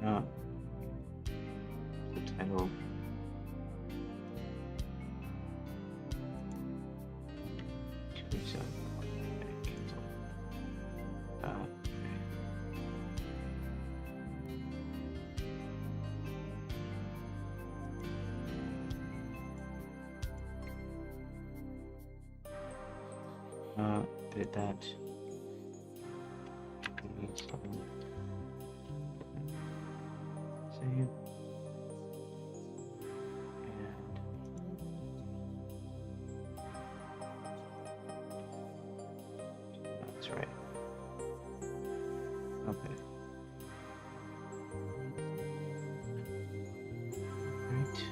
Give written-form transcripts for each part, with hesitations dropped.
Uh, the title. Did that. Save. That's right. Okay. Right.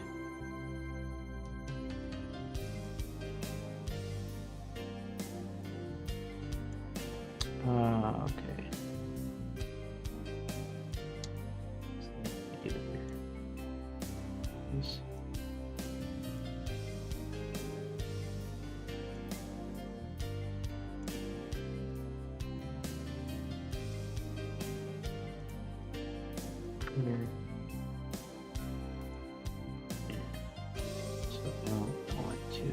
Okay. So get it here. This. Here. So now I want to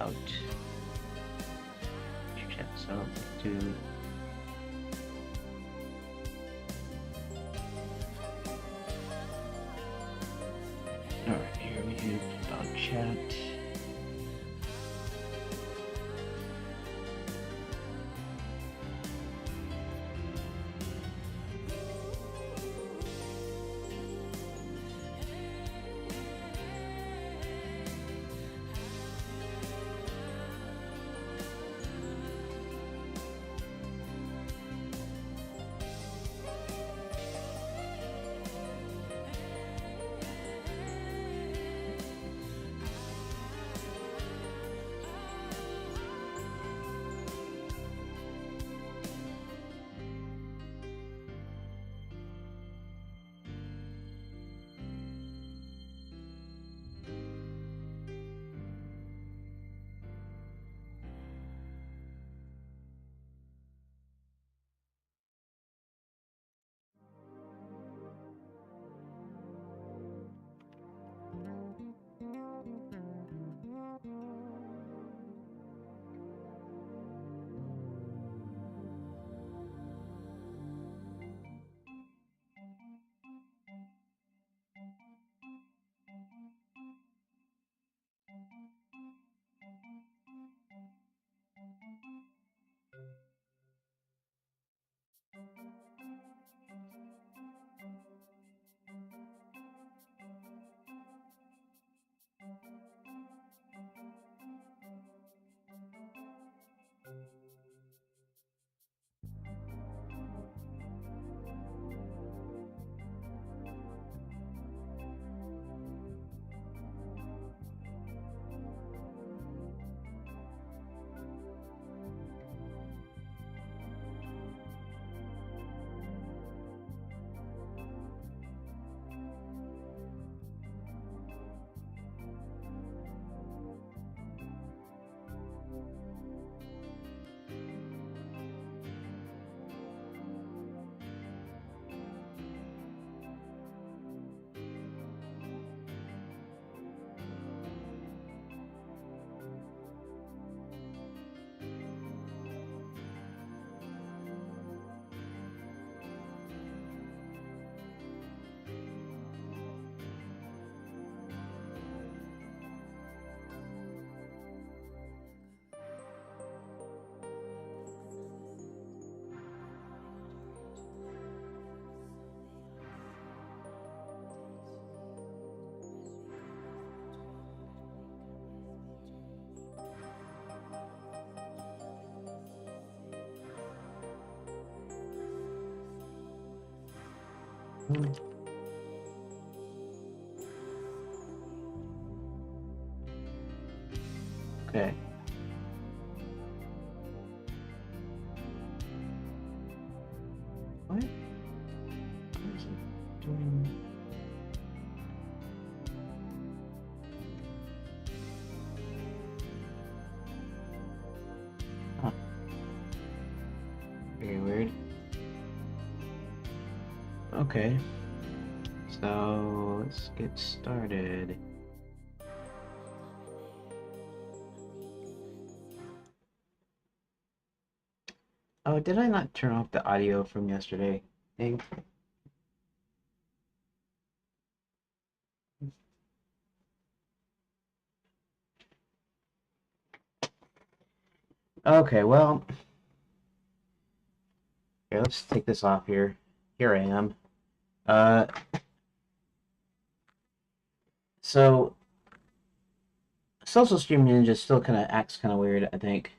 out. Check so do alright, here we do about chat. Okay. What? What is it doing? Huh. Very weird. Okay. So let's get started. Oh, did I not turn off the audio from yesterday? Dang. Okay, well, here, let's take this off here. Here I am. So social stream ninja still kind of acts kind of weird, I think.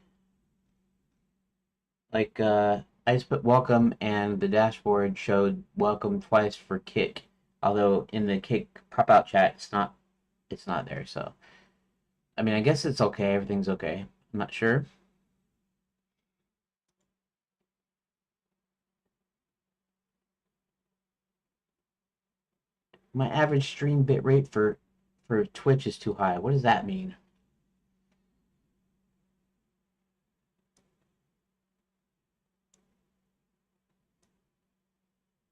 Like, I just put welcome and the dashboard showed welcome twice for kick. Although in the kick pop-out chat, it's not there, so. I mean, I guess it's okay, everything's okay. I'm not sure. My average stream bitrate for Twitch is too high. What does that mean?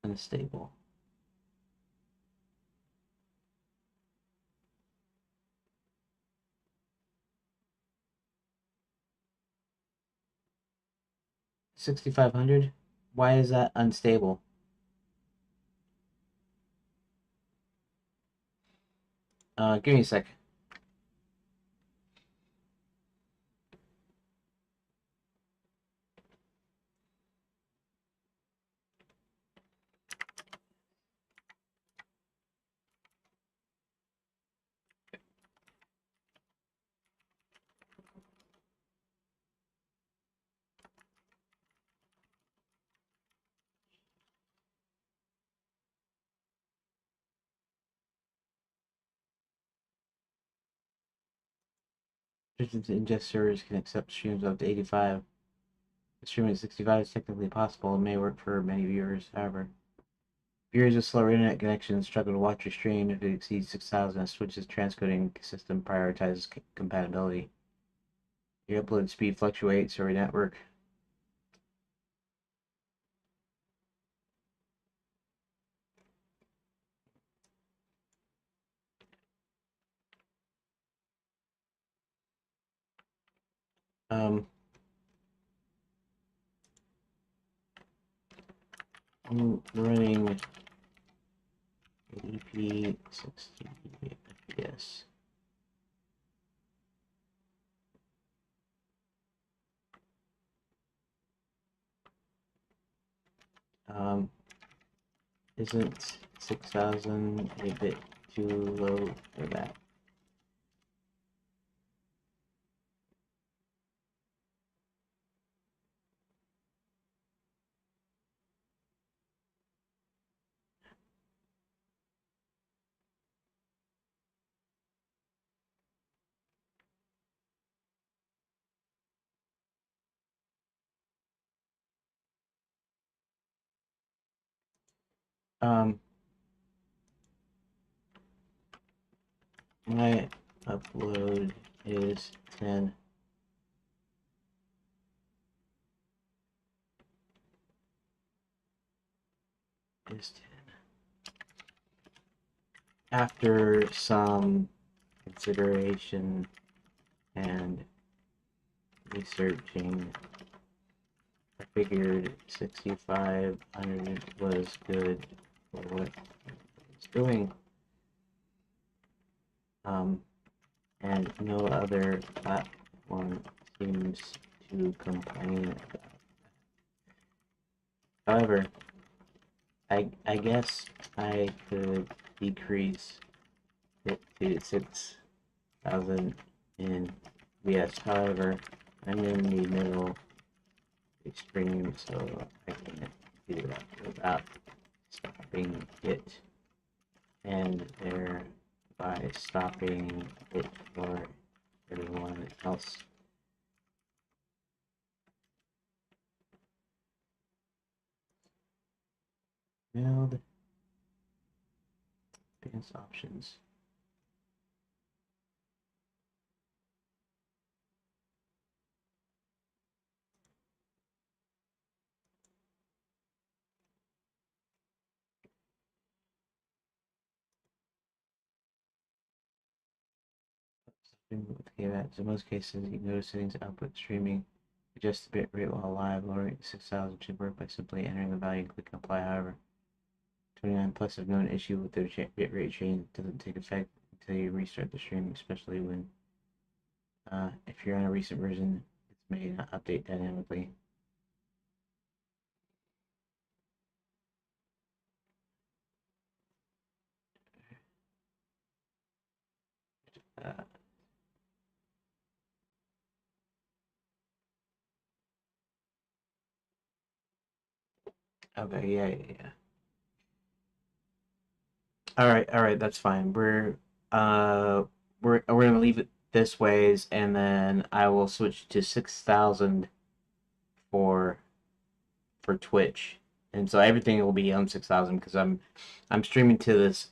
Unstable. $6,500? Why is that unstable? Give me a sec. Ingest servers can accept streams up to 85. Streaming at 65 is technically possible and may work for many viewers, however. Viewers with slower internet connections struggle to watch your stream if it exceeds 6,000 as Twitch's transcoding system prioritizes compatibility. Your upload speed fluctuates or your network. I'm running EP 60 FPS. Isn't 6,000 a bit too low for that? My upload is 10. Is 10. After some consideration and researching, I figured 6,500 was good for what it's doing. And no other platform seems to complain about that. However, I guess I could decrease it to 6,000 in VS. However, I'm in the middle of the stream, so I can't do that without stopping it, and thereby stopping it for everyone else. Build advanced options. Okay, that in most cases, you go to settings, output streaming, adjust the bit rate while live, lowering to 6,000 should work by simply entering the value and clicking apply. However, 29 plus have known issue with the bit rate change doesn't take effect until you restart the stream, especially when if you're on a recent version, it may not update dynamically. Uh, okay, yeah. All right, that's fine. We're gonna leave it this ways, and then I will switch to 6,000 for Twitch, and so everything will be on 6,000 because I'm streaming to this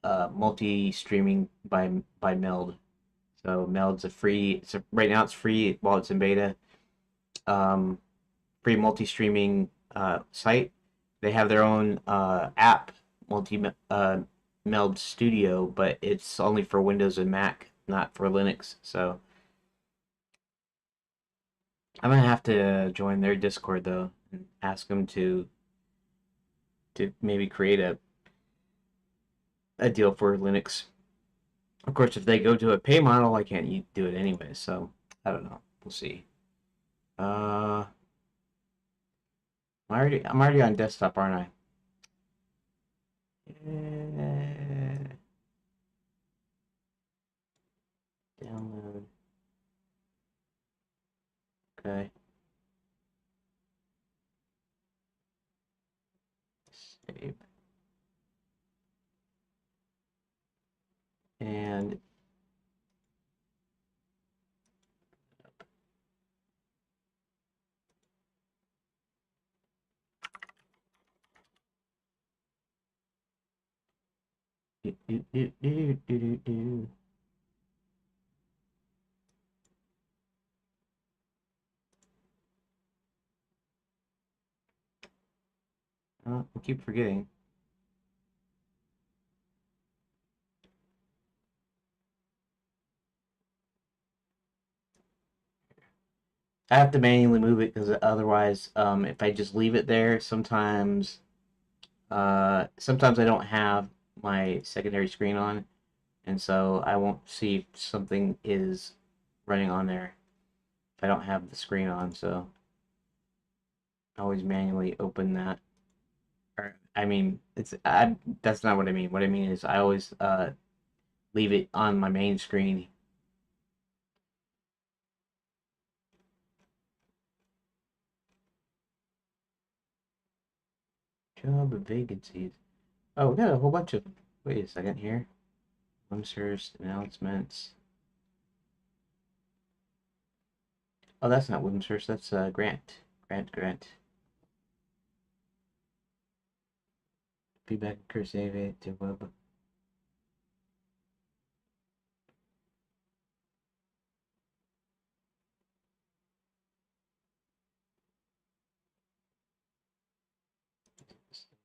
multi streaming by Meld. So Meld's a free. So right now it's free while it's in beta. Um, Free multi streaming site. They have their own app, multi Meld Studio, but it's only for Windows and Mac, not for Linux. So I'm gonna have to join their Discord though and ask them to maybe create a deal for Linux. Of course, if they go to a pay model, I can't do it anyway. So I don't know. We'll see. Uh, I'm already on desktop, aren't I? Download. Okay. Save. And do. Oh, I keep forgetting. I have to manually move it because otherwise, if I just leave it there, sometimes I don't have my secondary screen on, and so I won't see if something is running on there if I don't have the screen on. So I always manually open that. Or, I mean, that's not what I mean. What I mean is I always leave it on my main screen. Job vacancies. Oh, we got a whole bunch of. Wait a second here. Unsearched announcements. Oh, that's not Wimsearch. That's Grant. Grant. Feedback cursive to web.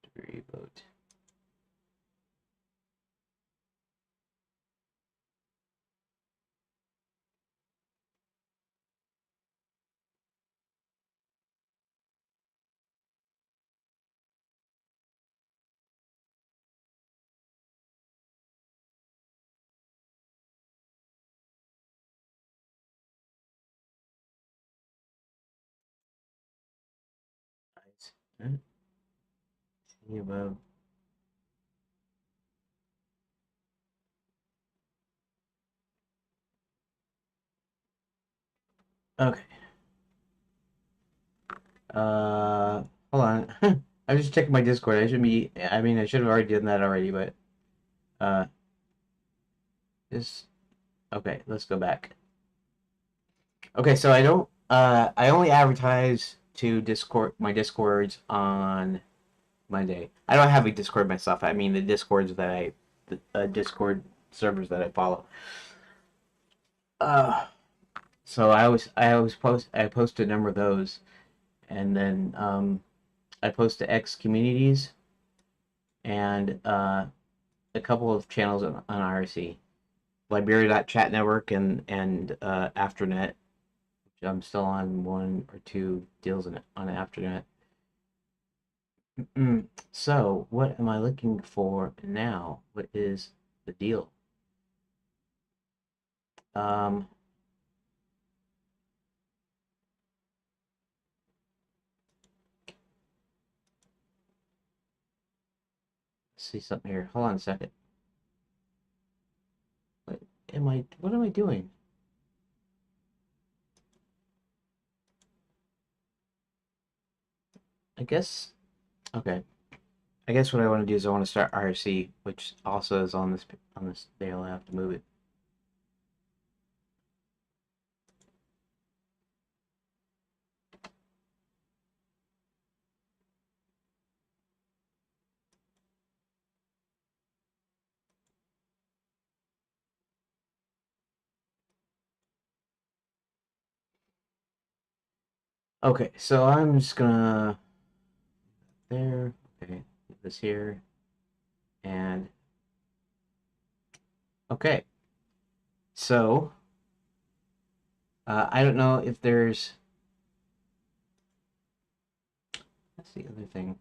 Degree vote. See above. Okay. Hold on. I'm just checking my Discord. I should be. I mean, I should have already done that already, but uh, this. Okay, let's go back. Okay, so I don't. I only advertise to Discord my Discords on Monday. I don't have a Discord myself. I mean the Discords that the Discord servers that I follow. Uh, so I always post a number of those, and then I post to X communities and a couple of channels on IRC. Liberia.chat network and Afternet. I'm still on one or two deals on Afternet. So, what am I looking for now? What is the deal? Um, let's see something here. Hold on a second. What what am I doing? I guess, okay. I guess what I want to do is I want to start RC, which also is on this day. I'll have to move it. Okay, so I'm just gonna there. Okay, put this here and okay. So I don't know if there's. That's the other thing.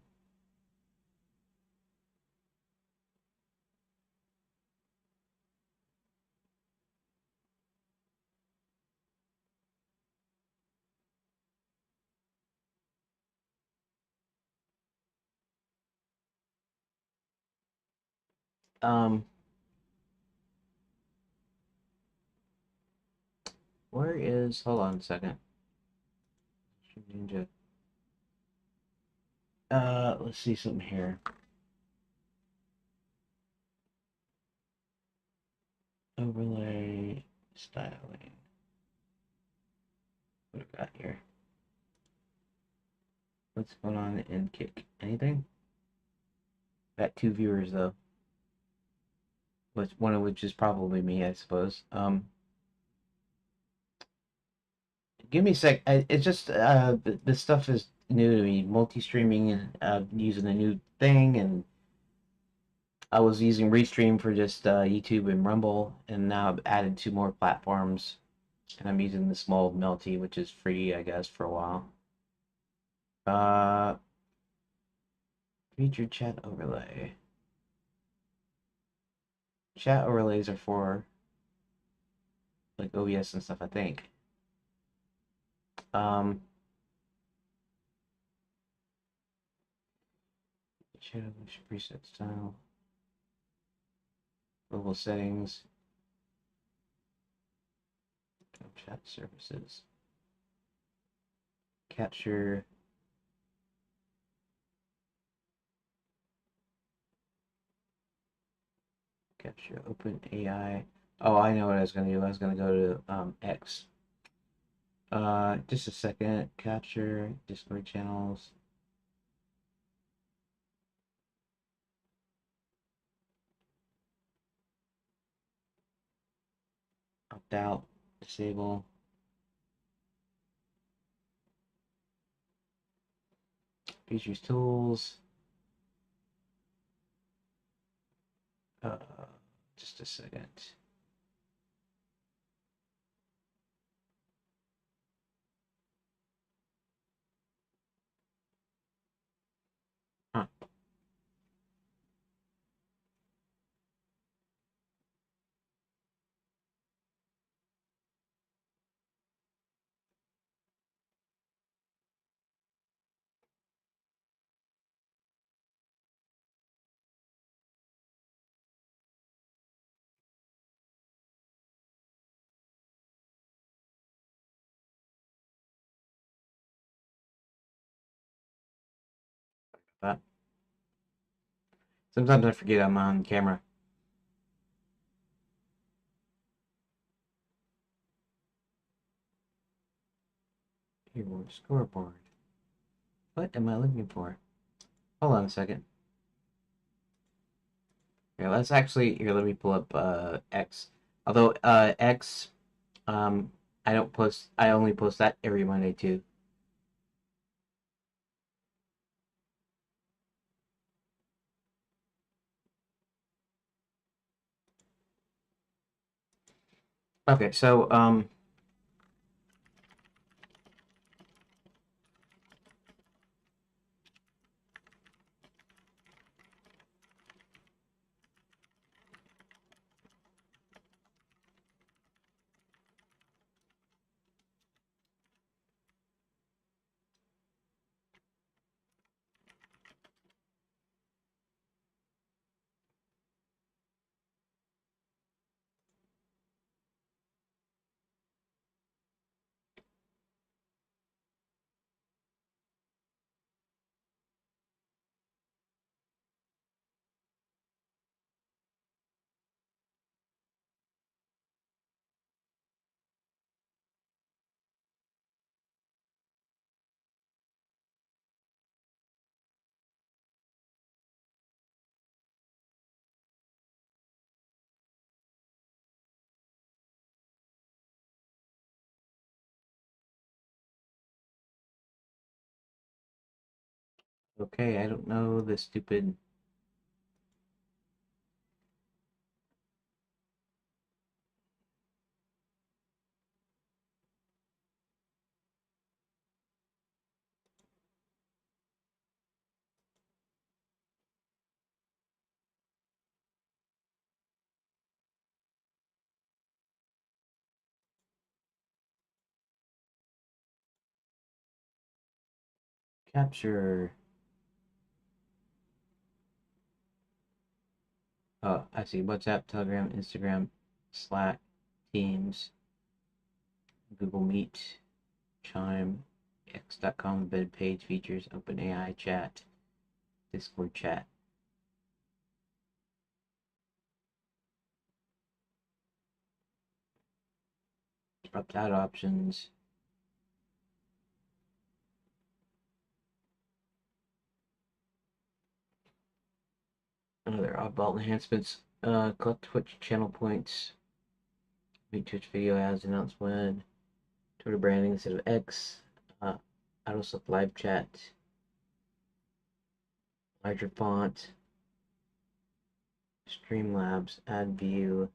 Um, where is? Hold on a second. Ninja. Let's see something here. Overlay styling. What have I got here? What's going on in Kick? Anything? Got two viewers though. Which one of which is probably me, I suppose. Give me a sec. It's just this stuff is new to me. Multi-streaming and using a new thing, and I was using Restream for just YouTube and Rumble, and now I've added two more platforms, and I'm using the small Melty, which is free, I guess, for a while. Uh, featured chat overlay. Chat overlays are for like OBS and stuff, I think. Um, chat preset style, global settings, chat services, capture. Capture open AI. Oh, I know what I was gonna do. I was gonna go to X. Just a second. Capture Discord channels. Opt out. Disable. Features tools. Uh, just a second. Huh. That. Sometimes I forget I'm on camera. Keyboard scoreboard. What am I looking for? Hold on a second. Here, let's actually here. Let me pull up X. Although X, I don't post. I only post that every Monday too. Okay, so okay, I don't know the stupid. Capture. Oh, I see. WhatsApp, Telegram, Instagram, Slack, Teams, Google Meet, Chime, X.com, embed page features, OpenAI chat, Discord chat. Opt out options. Another oddball enhancements. Collect Twitch channel points. Make Twitch video ads announced when. Twitter branding instead of X. Auto select live chat. Larger font. Streamlabs. Add view.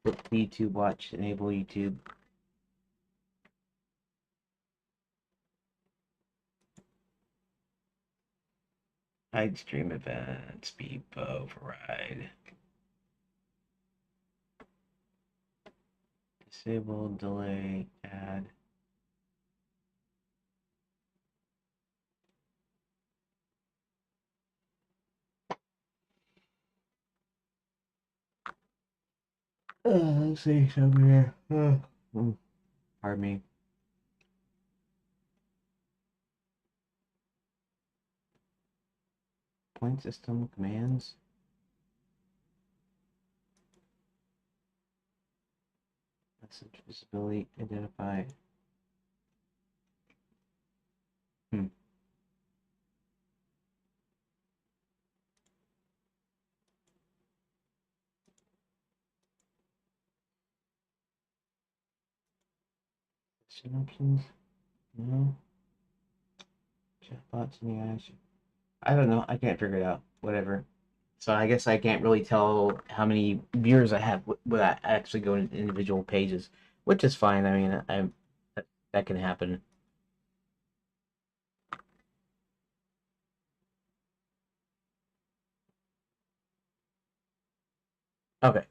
Book YouTube watch. Enable YouTube. Hide stream events. Beepo override. Disable delay. Add. Let's see somewhere. Pardon me. Point system commands. Message visibility. Identify. Hmm. Options. No. Chatbots in the eyes. I don't know. I can't figure it out. Whatever. So I guess I can't really tell how many viewers I have without actually going to individual pages, which is fine. I mean, that can happen. Okay,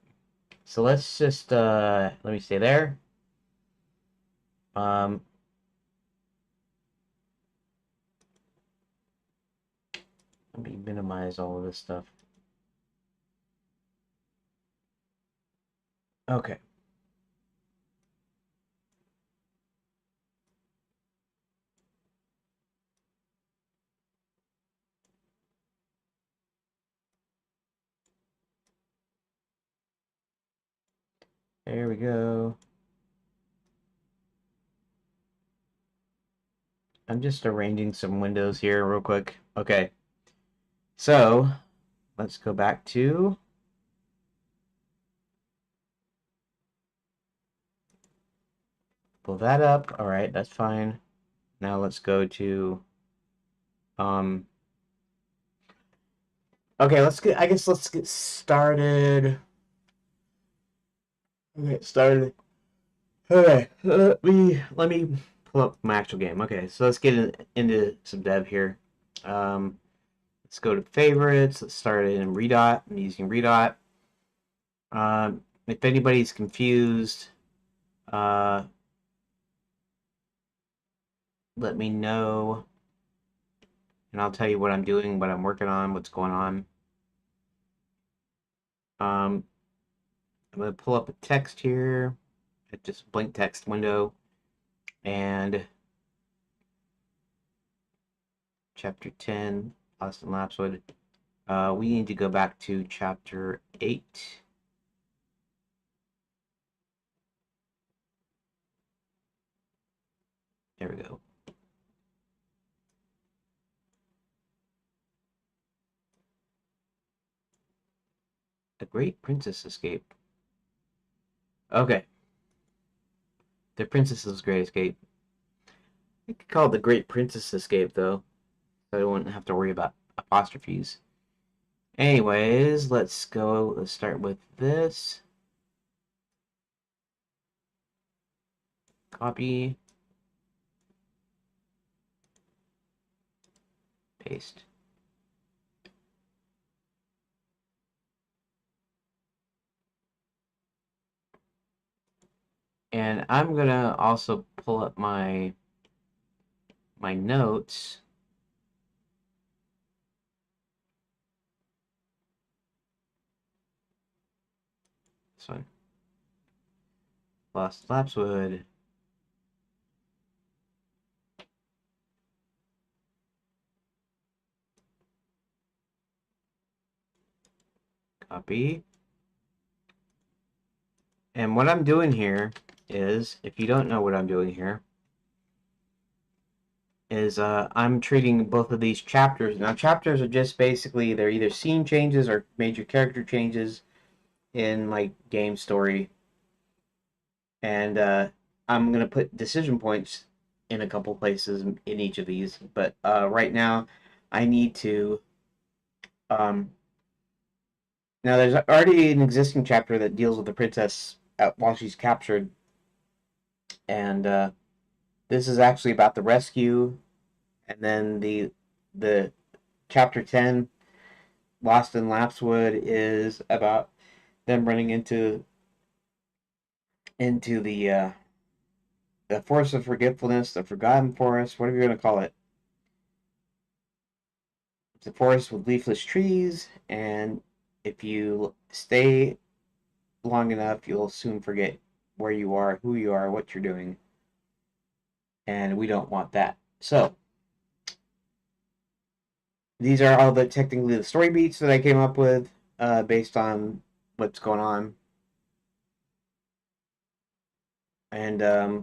so let's just let me stay there. Um, Let me minimize all of this stuff. Okay. There we go. I'm just arranging some windows here real quick. Okay. So let's go back to pull that up. All right, that's fine. Now let's go to okay, let's get started. Okay, started. Okay, let me pull up my actual game. Okay, so let's get into some dev here. Um, let's go to favorites. Let's start it in Redot. I'm using Redot. If anybody's confused, uh, let me know, and I'll tell you what I'm doing, what I'm working on, what's going on. Um, I'm gonna pull up a text here, just blank text window, and chapter 10, Austin Lapswood. We need to go back to chapter 8. There we go. The Great Princess Escape. Okay. The Princess's Great Escape. You could call it the Great Princess Escape, though, so I wouldn't have to worry about apostrophes. Anyways, let's go. Let's start with this. Copy. Paste. And I'm gonna also pull up my notes. This one. Lost Lapswood. Copy. And what I'm doing here is, if you don't know what I'm doing here, is I'm treating both of these chapters. Now, chapters are just basically, they're either scene changes or major character changes in my game story. And I'm going to put decision points in a couple places in each of these. But right now, I need to. Now, there's already an existing chapter that deals with the princess while she's captured. And this is actually about the rescue. And then the chapter 10, Lost in Lapswood, is about them running into the forest of forgetfulness, the forgotten forest, whatever you're gonna call it. It's a forest with leafless trees, and if you stay long enough, you'll soon forget where you are, who you are, what you're doing, and we don't want that. So these are all technically the story beats that I came up with based on what's going on, and I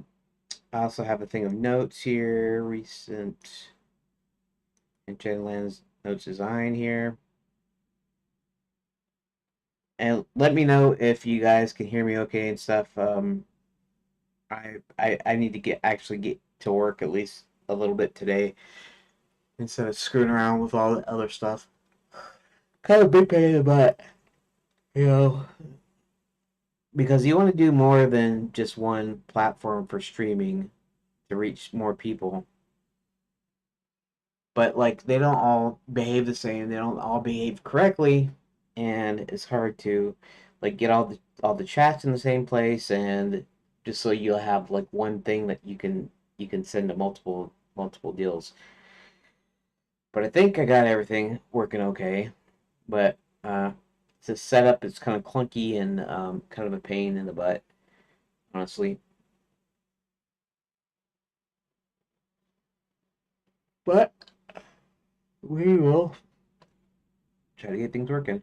also have a thing of notes here, recent Enchanted Lands notes design here. And let me know if you guys can hear me okay and stuff. I need to actually get to work at least a little bit today instead of screwing around with all the other stuff. Kind of a big pain in the butt, you know, because you want to do more than just one platform for streaming to reach more people. But like they don't all behave the same. They don't all behave correctly, and it's hard to like get all the chats in the same place, and just so you'll have like one thing that you can send to multiple deals. But I think I got everything working okay. But the setup is kind of clunky and kind of a pain in the butt, honestly. But we will try to get things working.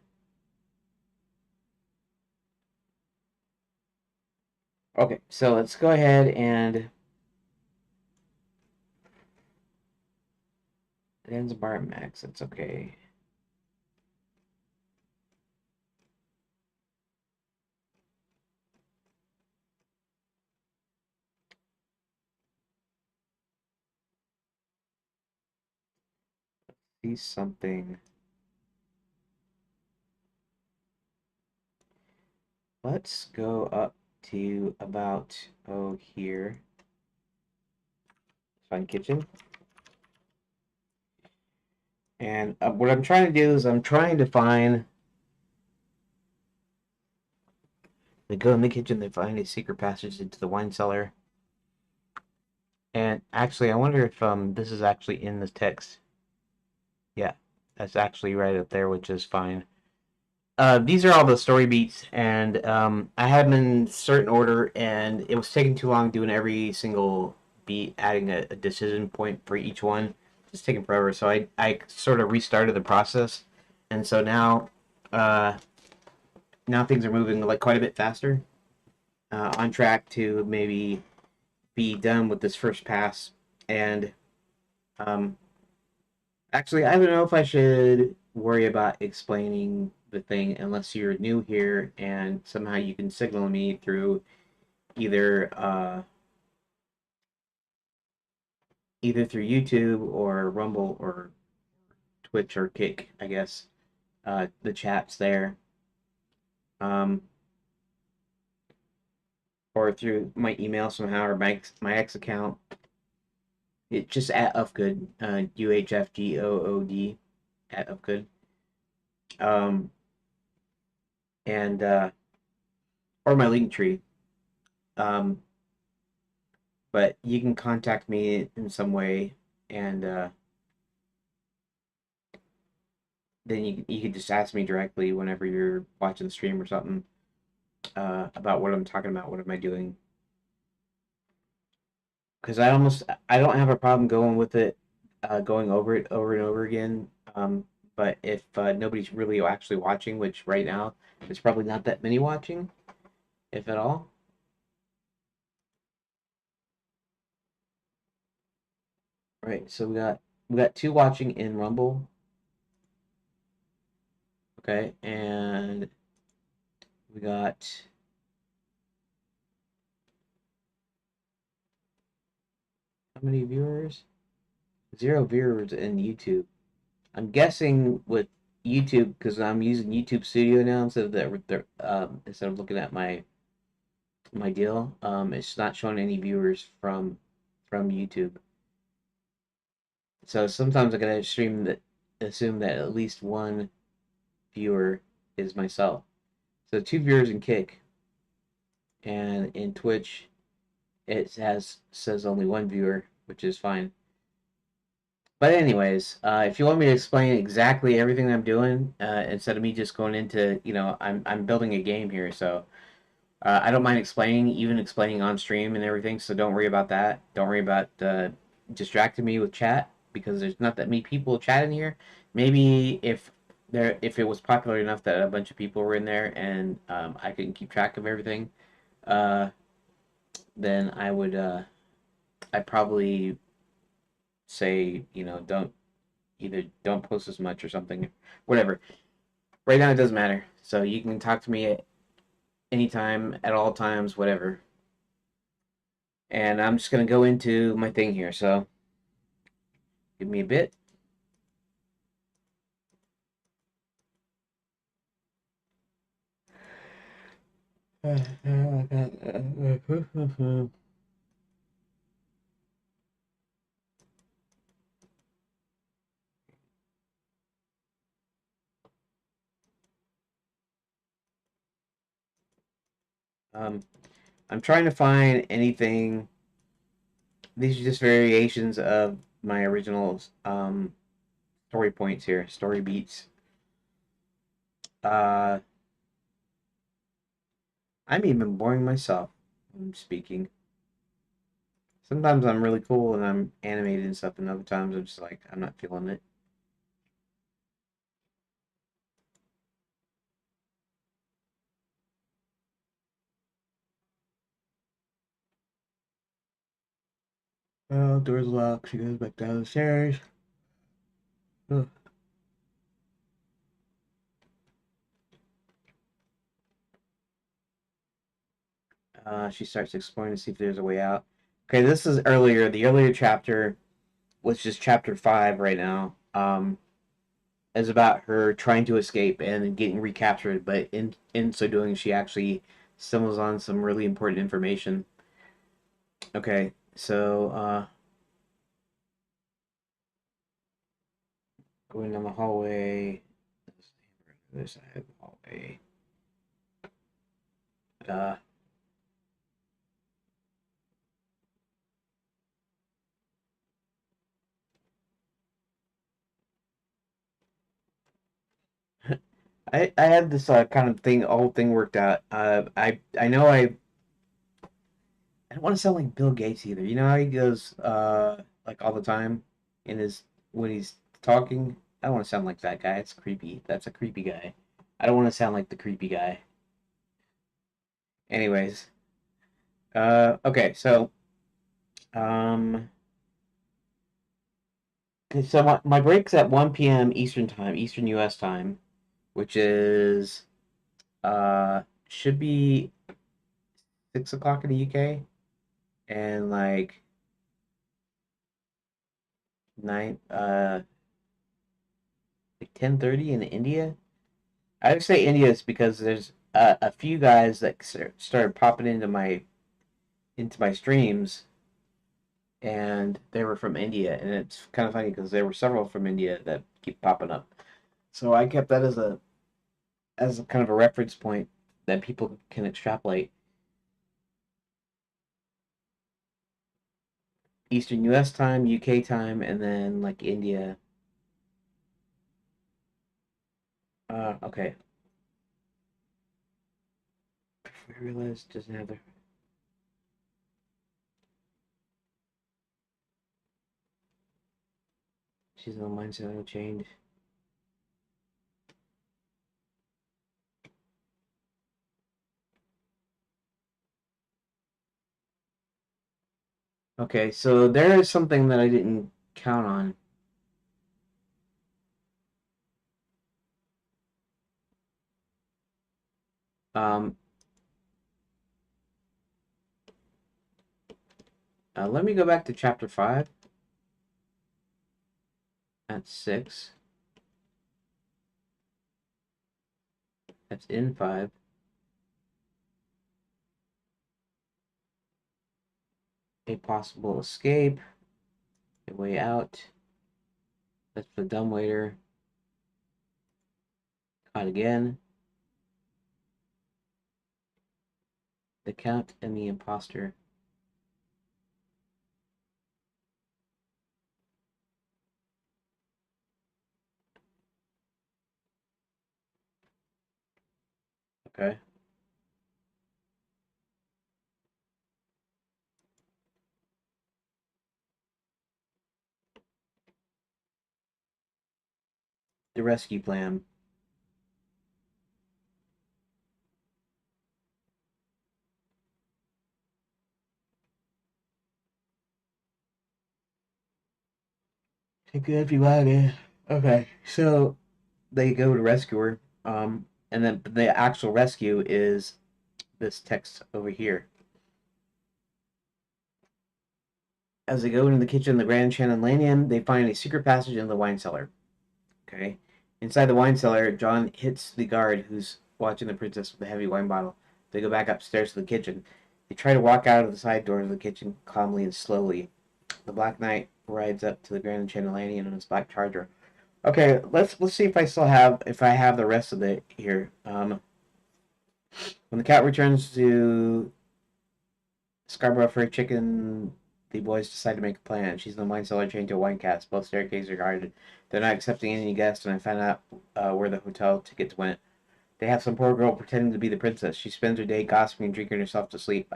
Okay, so let's go ahead and Zanzibar Max. That's okay. See something. Let's go up to about, here. Find kitchen. And what I'm trying to do is I'm trying to find, they go in the kitchen, they find a secret passage into the wine cellar. And actually, I wonder if this is actually in the text. Yeah, that's actually right up there, which is fine. These are all the story beats, and I had them in certain order, and it was taking too long doing every single beat, adding a decision point for each one. It's taking forever, so I sort of restarted the process, and so uh, now things are moving like quite a bit faster. On track to maybe be done with this first pass, and um, actually, I don't know if I should worry about explaining the thing unless you're new here and somehow you can signal me through either either through YouTube or Rumble or Twitch or Kick, I guess. The chat's there. Um, or through my email somehow or my X account. It's just at Ufgood, UHFGOOD at Ufgood. Um, and or my link tree. Um, but you can contact me in some way, and then you can just ask me directly whenever you're watching the stream or something about what I'm talking about. What am I doing? Because I don't have a problem going with it, going over it over and over again. But if nobody's really actually watching, which right now there's probably not that many watching, if at all. Right. So we got two watching in Rumble. Okay, and we got how many viewers? Zero viewers in YouTube. I'm guessing with YouTube because I'm using YouTube Studio now instead of looking at my deal. It's not showing any viewers from YouTube. So sometimes I gotta assume that at least one viewer is myself. So two viewers in Kick, and in Twitch it says only one viewer, which is fine. But anyways, if you want me to explain exactly everything I'm doing, instead of me just going into, I'm building a game here, so I don't mind explaining, even explaining on stream and everything. So don't worry about that. Don't worry about distracting me with chat because there's not that many people chatting here. Maybe if it was popular enough that a bunch of people were in there and I couldn't keep track of everything, uh, then I'd probably say, don't post as much or something, whatever. Right now it doesn't matter. So you can talk to me at any time, at all times, whatever. And I'm just gonna go into my thing here. So give me a bit. Um, I'm trying to find anything. These are just variations of my original story points here, story beats. Uh, I'm even boring myself when I'm speaking. Sometimes I'm really cool and I'm animated and stuff, and other times I'm just like, I'm not feeling it. Oh, door's locked. She goes back down the stairs. Ugh. She starts exploring to see if there's a way out. Okay, this is earlier. The earlier chapter, which is chapter 5 right now, is about her trying to escape and getting recaptured. But in so doing, she actually stumbles on some really important information. Okay, so going down the hallway. Other side of the hallway. Uh, I had this kind of thing, whole thing worked out. I know I don't want to sound like Bill Gates either. You know how he goes like all the time in his when he's talking. I don't want to sound like that guy. It's creepy. That's a creepy guy. I don't want to sound like the creepy guy. Anyways, okay, so um, so my break's at 1 p.m. Eastern time, Eastern U.S. time, which is should be 6 o'clock in the UK and nine like 10:30 in India. I would say India is because there's a few guys that started popping into my streams, and they were from India, and it's kind of funny because there were several from India that keep popping up. So I kept that as a kind of a reference point that people can extrapolate. Eastern U.S. time, UK time, and then like India. Okay. I realized doesn't have the. She's in the mindset of change. Okay, so there is something that I didn't count on. Um, Let me go back to chapter 5 at 6. That's in 5. A possible escape. A way out. That's the dumbwaiter. Caught again. The count and the imposter. Okay. The rescue plan. Take everybody. Okay. So they go to rescue her. And then the actual rescue is this text over here. As they go into the kitchen of the Grand Chandelier, they find a secret passage in the wine cellar. Okay. Inside the wine cellar, John hits the guard who's watching the princess with a heavy wine bottle. They go back upstairs to the kitchen. They try to walk out of the side door of the kitchen calmly and slowly. The Black Knight rides up to the Grand Chandelier on his black charger. Okay, let's see if I have the rest of it here. When the cat returns to Scarborough Fried Chicken, the boys decide to make a plan. She's in the wine cellar chained to a wine cask. Both staircases are guarded. They're not accepting any guests, and I find out where the hotel tickets went. They have some poor girl pretending to be the princess. She spends her day gossiping and drinking herself to sleep.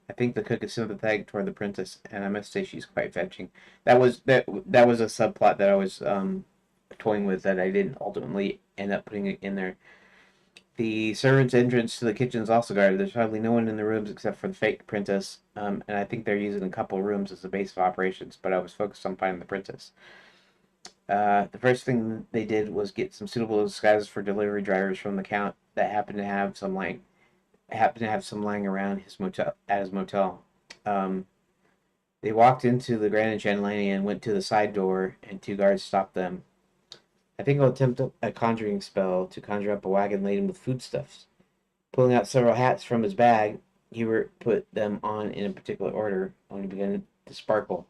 I think the cook is sympathetic toward the princess, and I must say she's quite fetching. That was a subplot that I was toying with that I didn't ultimately end up putting it in there. The servants' entrance to the kitchen is also guarded. There's hardly no one in the rooms except for the fake princess, and I think they're using a couple rooms as the base of operations, but I was focused on finding the princess. The first thing they did was get some suitable disguises for delivery drivers from the count that happened to have some lying around his motel. Um, they walked into the Grand Chandelier and went to the side door, and two guards stopped them. I think I'll attempt a conjuring spell to conjure up a wagon laden with foodstuffs. Pulling out several hats from his bag, Hubert put them on in a particular order when he began to sparkle.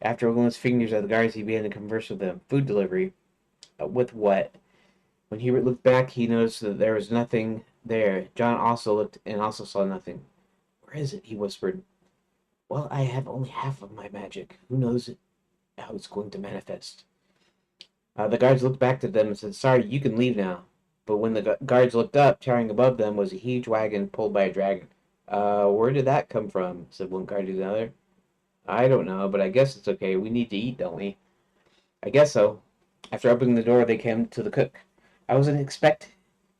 After wiggling his fingers at the guards, he began to converse with them. Food delivery. With what? When Hubert looked back, he noticed that there was nothing there. John also looked and also saw nothing. Where is it? He whispered. Well, I have only half of my magic. Who knows how it's going to manifest? The guards looked back to them and said, Sorry, you can leave now. But when the guards looked up, towering above them was a huge wagon pulled by a dragon. Where did that come from? Said one guard to the other. I don't know, but I guess it's okay. We need to eat, don't we? I guess so. After opening the door, they came to the cook. I wasn't expect.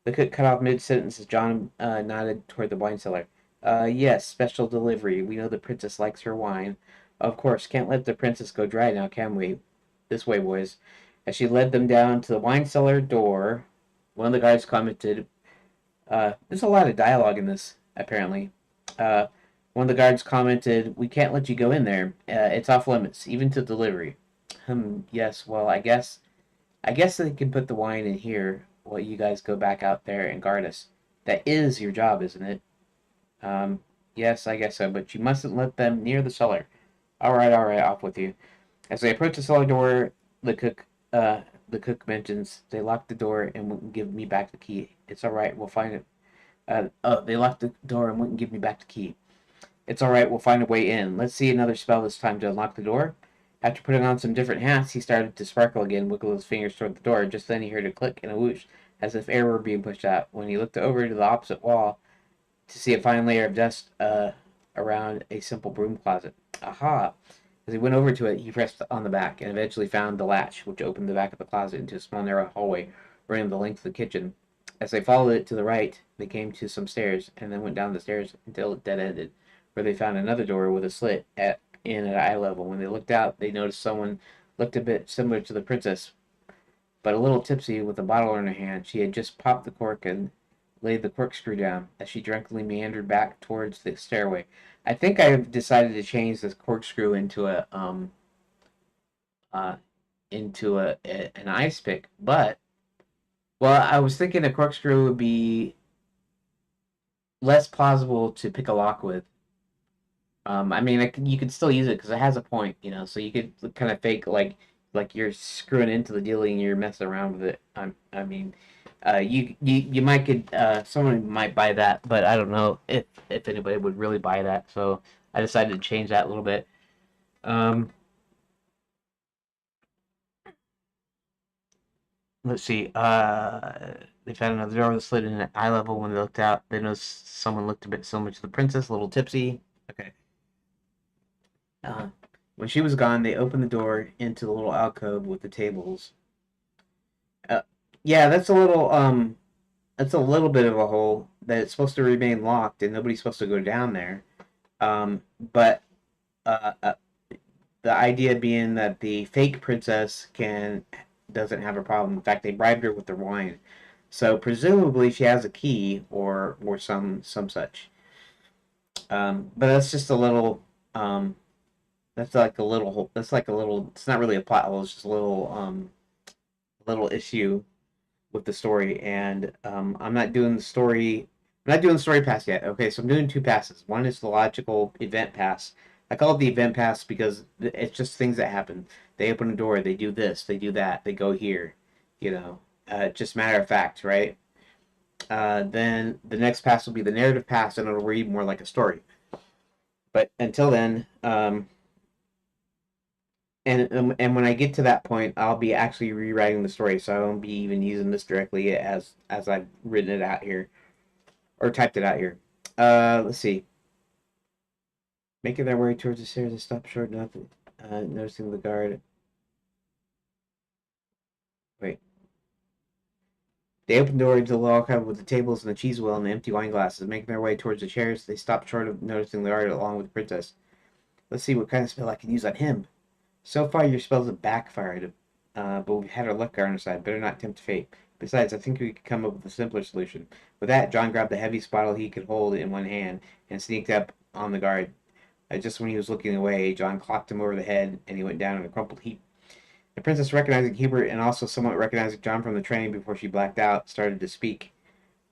The cook cut off mid-sentence as John nodded toward the wine cellar. Yes, special delivery. We know the princess likes her wine. Of course, can't let the princess go dry now, can we? This way, boys. As she led them down to the wine cellar door, one of the guards commented, there's a lot of dialogue in this, apparently. Uh, one of the guards commented, We can't let you go in there. It's off limits, even to delivery. Yes, well, I guess they can put the wine in here while you guys go back out there and guard us. That is your job, isn't it? Um, yes, I guess so, but you mustn't let them near the cellar. All right, off with you. As they approach the cellar door, the cook, the cook mentions they locked the door and wouldn't give me back the key. It's all right, we'll find it. They locked the door and wouldn't give me back the key. It's all right, we'll find a way in. Let's see another spell this time to unlock the door. After putting on some different hats, he started to sparkle again, wiggle his fingers toward the door. Just then he heard a click and a whoosh, as if air were being pushed out. When he looked over to the opposite wall to see a fine layer of dust around a simple broom closet. Aha! As he went over to it, he pressed on the back and eventually found the latch, which opened the back of the closet into a small narrow hallway running the length of the kitchen. As they followed it to the right, they came to some stairs, and then went down the stairs until it dead-ended, where they found another door with a slit in at eye level. When they looked out, they noticed someone looked a bit similar to the princess, but a little tipsy with a bottle in her hand. She had just popped the cork and laid the corkscrew down as she drunkenly meandered back towards the stairway. I think I've decided to change this corkscrew into uh an ice pick, but well, I was thinking a corkscrew would be less plausible to pick a lock with. I mean, you could still use it because it has a point, so you could kind of fake like you're screwing into the dealing and you're messing around with it. I mean, you might could someone might buy that, but I don't know if anybody would really buy that. So I decided to change that a little bit. Um, let's see. They found another door with a slit in at eye level. When they looked out, they noticed someone looked a bit similar to the princess, a little tipsy. Okay. Uh, when she was gone, they opened the door into the little alcove with the tables. Uh, yeah, that's a little bit of a hole that it's supposed to remain locked and nobody's supposed to go down there. But uh, uh, the idea being that the fake princess can doesn't have a problem. In fact, they bribed her with their wine, so presumably she has a key or some such. But that's just a little. That's like a little. That's like a little. It's not really a plot hole. It's just a little issue with the story, and I'm not doing the story. I'm not doing the story pass yet. Okay, so I'm doing two passes. One is the logical event pass. I call it the event pass because it's just things that happen. They open a door, they do this, they do that, they go here. Just matter of fact, right? Then the next pass will be the narrative pass, and it'll read more like a story. But until then, and when I get to that point, I'll be actually rewriting the story, so I won't be even using this directly as I've written it out here or typed it out here. Let's see. Making their way towards the stairs, they stop short enough, noticing the guard. Wait. They opened the door into the log cabin with the tables and the cheese wheel and the empty wine glasses. Making their way towards the chairs, they stopped short of noticing the guard along with the princess. Let's see what kind of spell I can use on him. So far, your spells have backfired, but we've had our luck on our side. Better not tempt fate. Besides, I think we could come up with a simpler solution. With that, John grabbed the heaviest bottle he could hold in one hand and sneaked up on the guard. Just when he was looking away, John clocked him over the head, and he went down in a crumpled heap. The princess, recognizing Hubert and also somewhat recognizing John from the train before she blacked out, started to speak.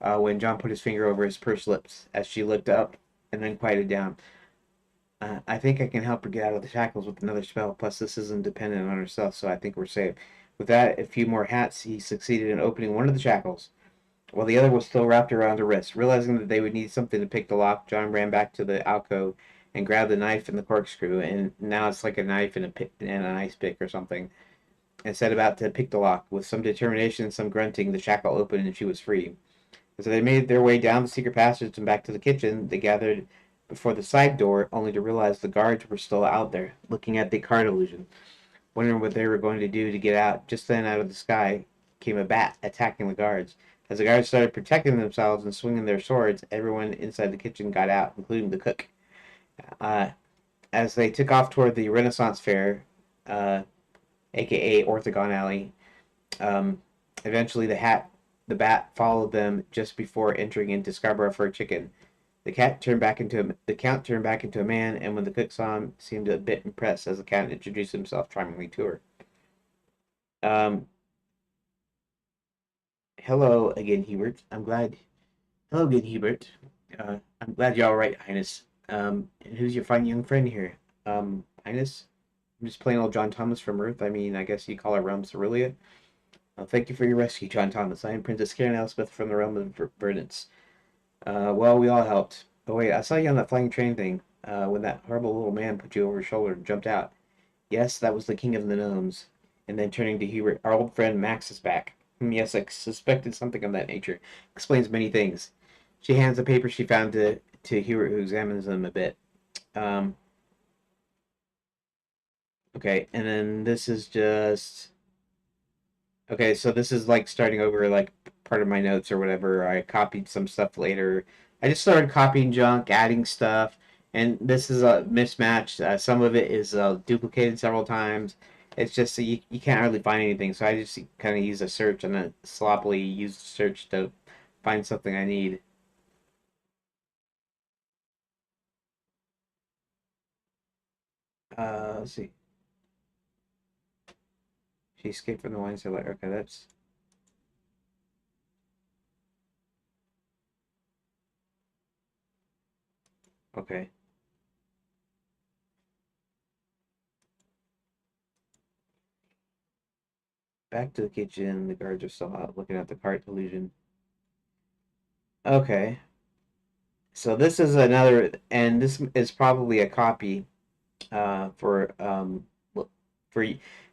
when John put his finger over his pursed lips as she looked up and then quieted down. I think I can help her get out of the shackles with another spell. Plus, this isn't dependent on herself, so I think we're safe. With that, a few more hats, he succeeded in opening one of the shackles, while the other was still wrapped around her wrist. Realizing that they would need something to pick the lock, John ran back to the alcove and grabbed the knife and the corkscrew, and now it's like a knife and and an ice pick or something, and set about to pick the lock. With some determination and some grunting, the shackle opened and she was free. As they made their way down the secret passage and back to the kitchen, they gathered before the side door, only to realize the guards were still out there, looking at the card illusion, wondering what they were going to do to get out. Just then, out of the sky, came a bat, attacking the guards. As the guards started protecting themselves and swinging their swords, everyone inside the kitchen got out, including the cook. Uh, as they took off toward the Renaissance Fair, uh, aka Orthogon Alley, um, eventually the bat followed them just before entering into Scarborough for a chicken. The count turned back into a man, and when the cook saw him, seemed a bit impressed as the count introduced himself charmingly to her. Um, hello again, Hubert. Hello again, Hubert. I'm glad you're all right, Highness. And who's your fine young friend here? Highness? I'm just plain old John Thomas from Earth. I mean, I guess you call her realm Cerulia. Thank you for your rescue, John Thomas. I am Princess Karen Elspeth from the realm of Verdance. Well, we all helped. Oh wait, I saw you on that flying train thing. When that horrible little man put you over his shoulder and jumped out. Yes, that was the king of the gnomes. And then turning to Hubert, our old friend Max is back. Yes, I suspected something of that nature. Explains many things. She hands the paper she found to Hubert, who examines them a bit. Um, okay, and then this is just okay. So this is like starting over, like part of my notes or whatever. I copied some stuff later. I just started copying junk, adding stuff, and this is a mismatch. Some of it is duplicated several times. It's just you can't hardly find anything. So I just kind of use a search and then sloppily use the search to find something I need. Let's see. She escaped from the wine cellar. Okay, that's okay. Back to the kitchen. The guards are still out looking at the cart illusion. Okay. So this is another, and this is probably a copy for for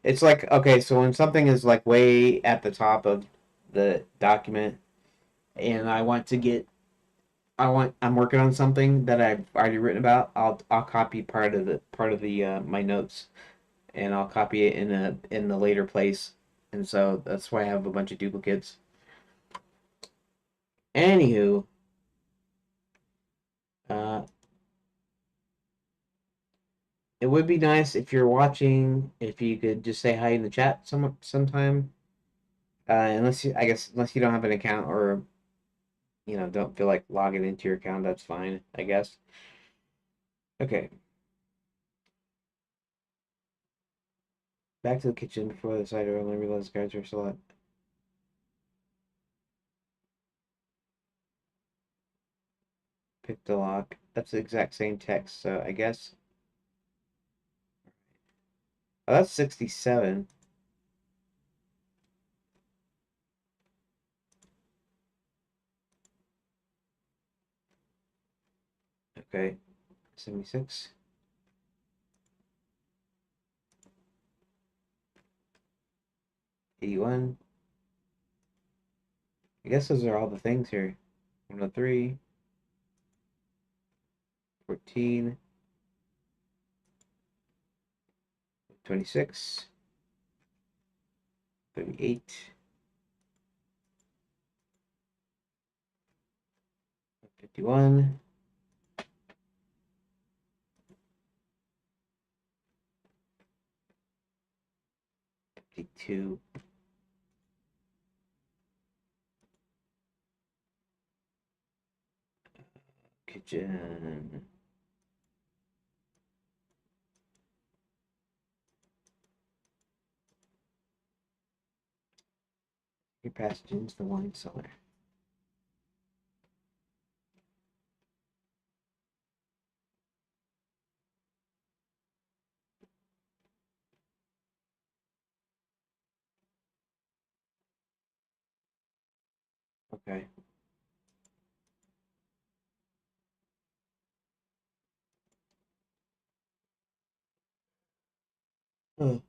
it's like okay, so when something is like way at the top of the document, and I'm working on something that I've already written about, I'll copy part of the my notes, and I'll copy it in the later place, and so that's why I have a bunch of duplicates. Anywho, uh, it would be nice if you're watching if you could just say hi in the chat sometime. Unless you don't have an account or don't feel like logging into your account, that's fine, I guess. Okay, back to the kitchen before the cider only realized the guards were still up. Pick the lock. That's the exact same text, so I guess. Oh, that's 67. Okay, 76. 81. I guess those are all the things here. 103. 14. 26. 38. 51. 52. Kitchen. Your passage into the wine cellar. Okay. Oh,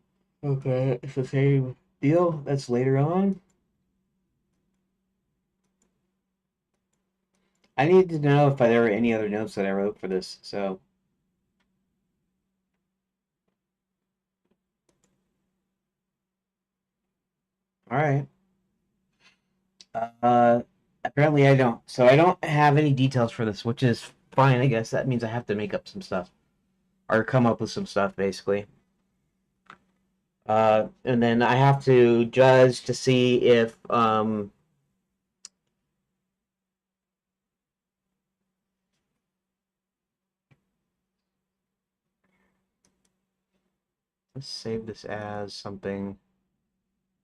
okay. It's the same deal. That's later on. I need to know if there were any other notes that I wrote for this. So, all right. Uh, apparently I don't. So I don't have any details for this, which is fine. I guess that means I have to make up some stuff or come up with some stuff, basically. And then I have to judge to see if let's save this as something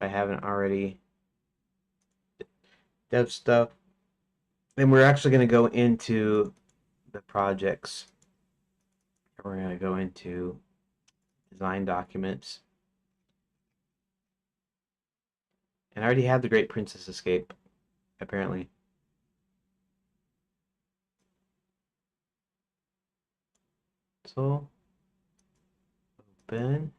I haven't already. Dev stuff. Then we're actually going to go into the projects. We're going to go into design documents. And I already have the Great Princess Escape, apparently. So, open.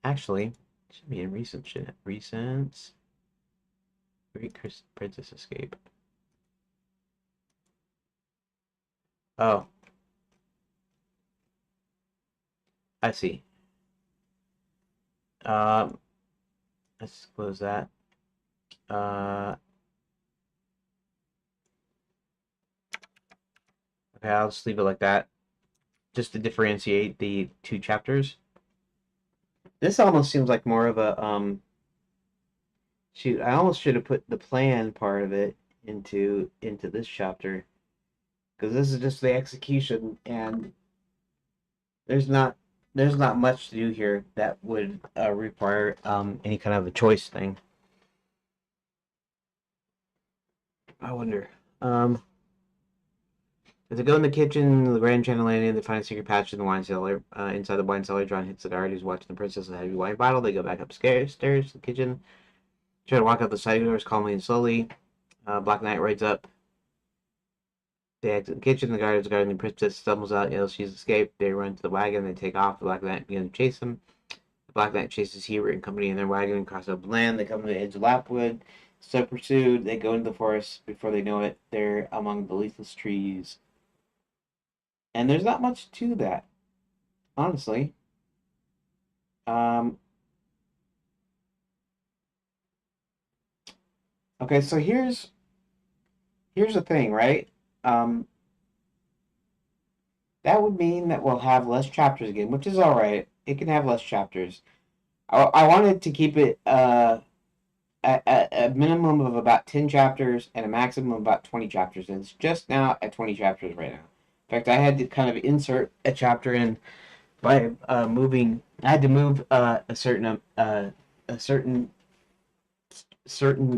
Actually, it should be in recent shit. Recents. Great Princess Escape. Oh, I see. Um, let's close that. Okay, I'll just leave it like that, just to differentiate the two chapters. This almost seems like more of a shoot. I almost should have put the plan part of it into this chapter because this is just the execution, and there's not there's not much to do here that would require any kind of a choice thing. I wonder. As they go in the kitchen, the Grand Channel Landing, they find a secret patch in the wine cellar. Inside the wine cellar, John hits the guard who's watching the princess with a heavy wine bottle. They go back upstairs to the kitchen. Try to walk out the side doors calmly and slowly. Black Knight rides up. They exit the kitchen. The guard is guarding the princess, stumbles out, yells she's escaped. They run to the wagon. They take off. The Black Knight begins to chase them. The Black Knight chases Hubert and company in their wagon and cross open land. They come to the edge of Lapwood. So pursued, they go into the forest. Before they know it, they're among the leafless trees. And there's not much to that, honestly. Um, okay, so here's the thing, right? Um, that would mean that we'll have less chapters again, which is all right. It can have less chapters. I wanted to keep it a minimum of about 10 chapters and a maximum of about 20 chapters, and it's just now at 20 chapters right now. In fact, I had to kind of insert a chapter in by moving. I had to move a certain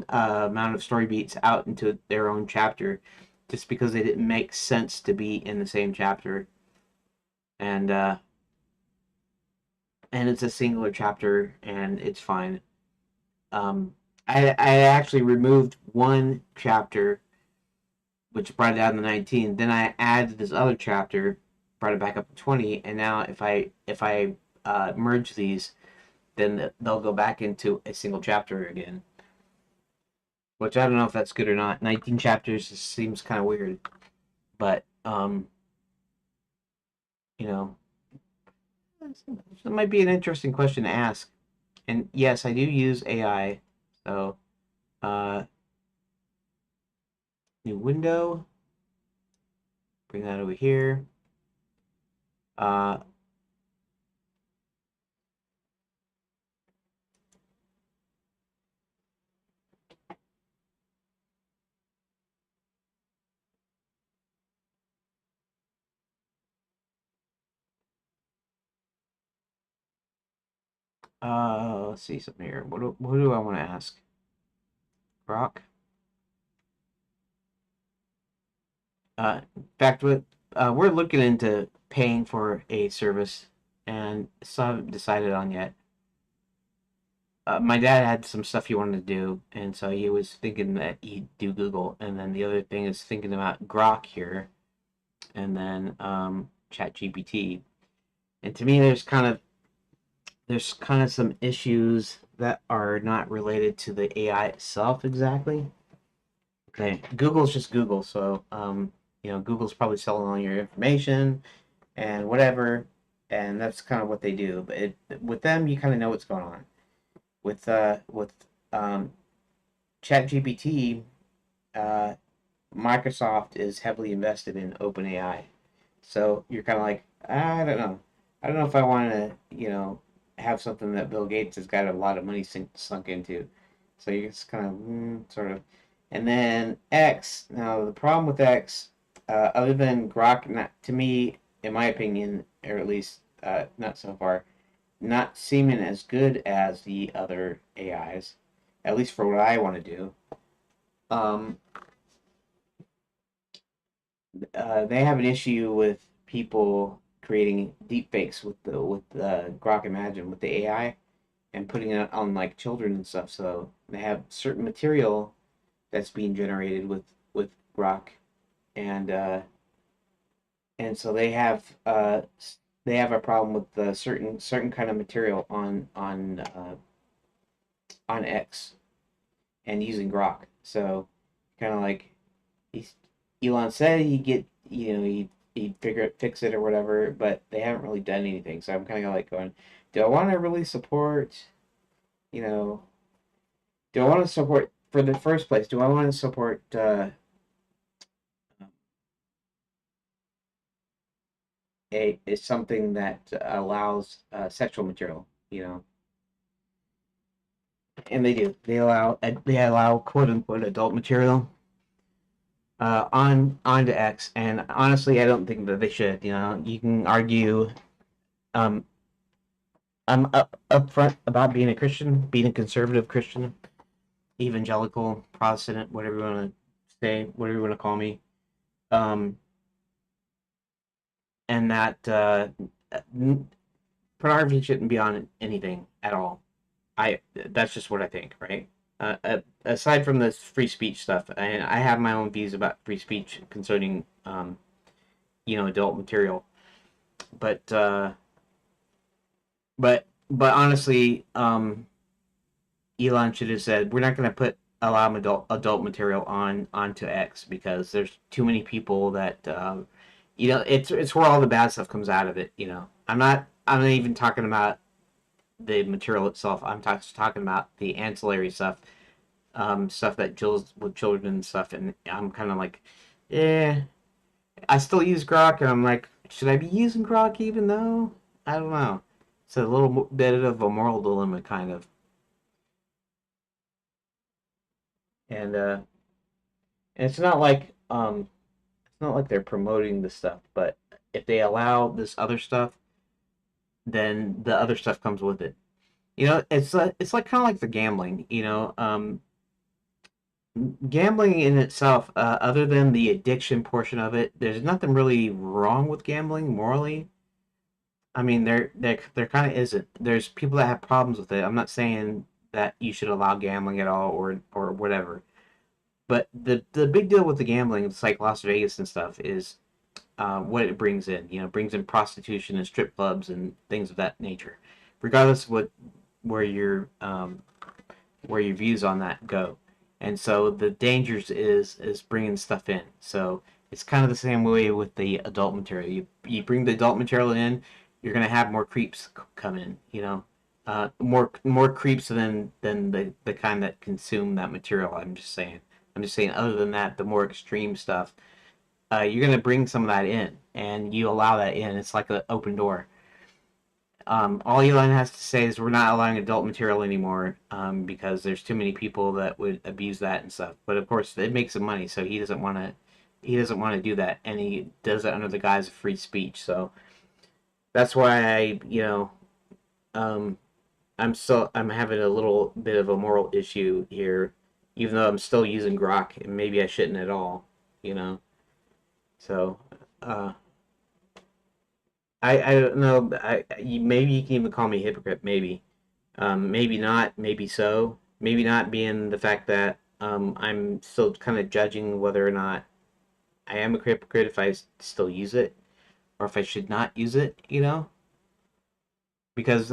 amount of story beats out into their own chapter, just because they didn't make sense to be in the same chapter, and and it's a singular chapter, and it's fine. Um, I actually removed one chapter, which brought it down to 19. Then I added this other chapter, brought it back up to 20, and now if I merge these, then they'll go back into a single chapter again. Which I don't know if that's good or not. 19 chapters just seems kind of weird, but you know, it might be an interesting question to ask. And yes, I do use AI. So, uh, new window, bring that over here. Uh, let's see something here. What do I want to ask? Rock. In fact, we're looking into paying for a service, and still haven't decided on yet. my dad had some stuff he wanted to do, and so he was thinking that he'd do Google, and then the other thing is thinking about Grok here, and then Chat GPT. And to me, there's kind of some issues that are not related to the AI itself exactly. Okay, Google's just Google, so Google's probably selling all your information and whatever, and that's kind of what they do. But with them, you kind of know what's going on. With um, ChatGPT, uh, Microsoft is heavily invested in OpenAI, so you're kind of like, I don't know, I don't know if I want to, have something that Bill Gates has got a lot of money sunk into. So you just kind of sort of, and then X. Now the problem with X, other than Grok, not to me, in my opinion, or at least not so far, not seeming as good as the other AIs, at least for what I want to do. Um, they have an issue with people creating deepfakes with Grok Imagine with the AI and putting it on like children and stuff. So they have certain material that's being generated with Grok, and so they have a problem with the certain kind of material on X and using Grok. So kind of like he's Elon said he'd get he'd fix it or whatever, but they haven't really done anything. So I'm kind of like going, do I want to really support you know do I want to support for the first place? Do I want to support a is something that allows sexual material? And they do. They allow quote unquote adult material onto X, and honestly, I don't think that they should. You can argue. Um, I'm upfront about being a Christian, being a conservative Christian, evangelical, Protestant, whatever you want to say, whatever you want to call me. Um, and that pornography shouldn't be on anything at all. That's just what I think, right? Aside from this free speech stuff, and I have my own views about free speech concerning adult material, but but honestly, Elon should have said we're not going to allow adult material onto X because there's too many people that it's where all the bad stuff comes out of it. I'm not even talking about the material itself. I'm talking about the ancillary stuff, stuff that deals with children and stuff. And I'm kind of like, yeah, I still use Grok, and I'm like, should I be using Grok even though? I don't know. It's a little bit of a moral dilemma, kind of. And it's not like they're promoting the stuff, but if they allow this other stuff, then the other stuff comes with it. It's like kind of like the gambling. Gambling in itself, other than the addiction portion of it, there's nothing really wrong with gambling morally. I mean, there kind of isn't. There's people that have problems with it. I'm not saying that you should allow gambling at all or whatever. But the big deal with the gambling, it's like Las Vegas and stuff, is what it brings in. It brings in prostitution and strip clubs and things of that nature, regardless of where your where your views on that go. And so the dangers is bringing stuff in. So it's kind of the same way with the adult material. You bring the adult material in, you're gonna have more creeps come in. More creeps than the kind that consume that material. I'm just saying. I'm just saying. Other than that, the more extreme stuff, you're gonna bring some of that in, and you allow that in. It's like an open door. All Elon has to say is we're not allowing adult material anymore because there's too many people that would abuse that and stuff. But of course, it makes him money, so he doesn't want to. He doesn't want to do that, and he does it under the guise of free speech. So that's why um, I'm having a little bit of a moral issue here, even though I'm still using Grok, and maybe I shouldn't at all. You know, so uh, I don't know. Maybe you can even call me a hypocrite. Maybe. Maybe not, maybe so. Maybe not being the fact that I'm still kind of judging whether or not I am a hypocrite if I still use it or if I should not use it, because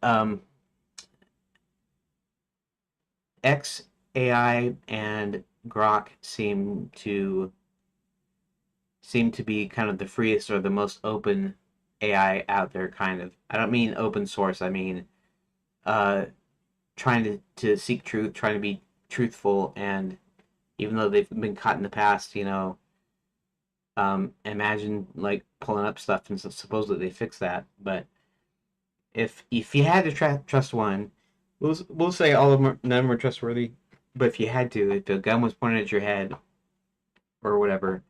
um, X AI and Grok seem to be kind of the freest or the most open AI out there. Kind of. I don't mean open source. I mean uh, trying to seek truth, trying to be truthful, and even though they've been caught in the past, imagine like pulling up stuff and supposedly they fix that. But if you had to trust one, we'll say all of them none of them are trustworthy. But if you had to, if a gun was pointed at your head or whatever,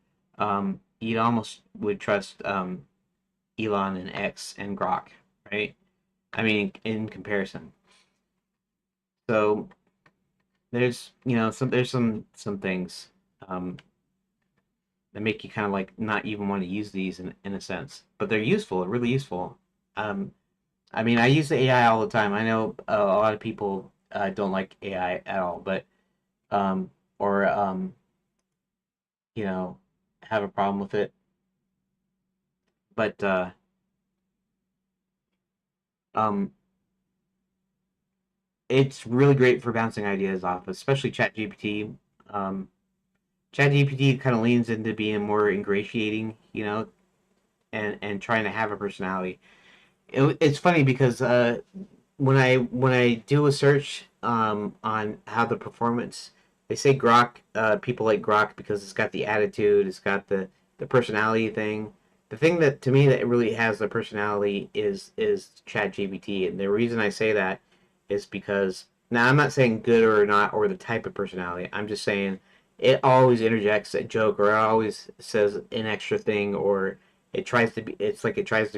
you'd almost would trust Elon and X and Grok, right? I mean, in comparison. So there's there's some things um, that make you kind of like not even want to use these in a sense, but they're useful, really useful. Um, I mean, I use the AI all the time. I know a lot of people don't like AI at all, but or you know, have a problem with it. But um, it's really great for bouncing ideas off, especially ChatGPT. Um, ChatGPT kind of leans into being more ingratiating, and trying to have a personality. It's funny because when I do a search on how the performance, they say Grok. People like Grok because it's got the attitude, it's got the personality thing. The thing that to me that really has the personality is ChatGPT, and the reason I say that is because now I'm not saying good or not or the type of personality. I'm just saying it always interjects a joke or it always says an extra thing or it tries to